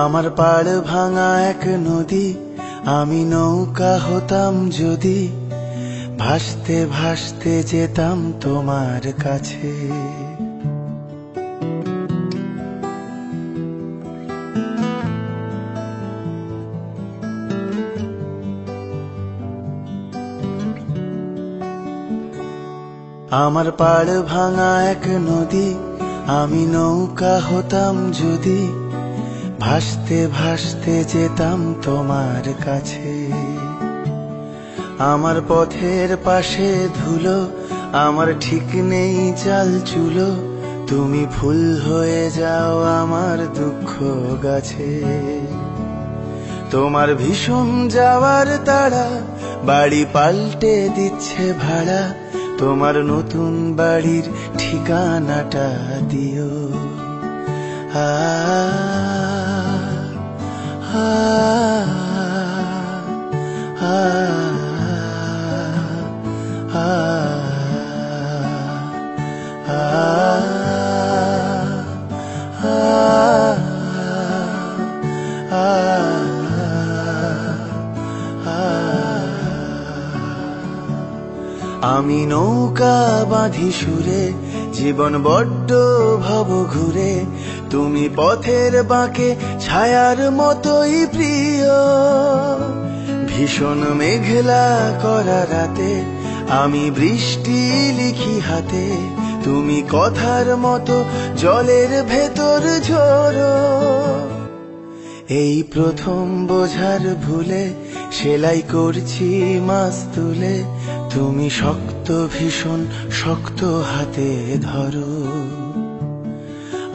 আমার পাড় ভাঙা এক নদী, আমি নৌকা হতাম যদি, ভাসতে ভাসতে যেতাম তোমার কাছে। আমার পাড় ভাঙা এক নদী, আমি নৌকা হতাম যদি, ভাসতে ভাসতে যেতাম তোমার কাছে। আমার পথের পাশে ধুলো, আমার ঠিক নেই চাল চুলো, তুমি ফুল হয়ে যাও আমার দুঃখ গাছে। তোমার ভীষণ যাওয়ার তাড়া, বাড়ি পাল্টে দিচ্ছে ভাড়া, তোমার নতুন বাড়ির ঠিকানাটা দিও। আ আ আ আমি নৌকা বাঁধি সুরে, জীবন বড্ড ভব ঘুরে, তুমি পথের বাঁকে ছায়ার মতোই প্রিয়। ভীষণ মেঘলা করা রাতে, আমি বৃষ্টি লিখি হাতে, তুমি কথার মতো জলের ভেতর ঝরো। এই প্রথম বোঝার ভুলে, সেলাই করছি মাছ তুলে, তুমি শক্ত ভীষণ শক্ত হাতে ধরো।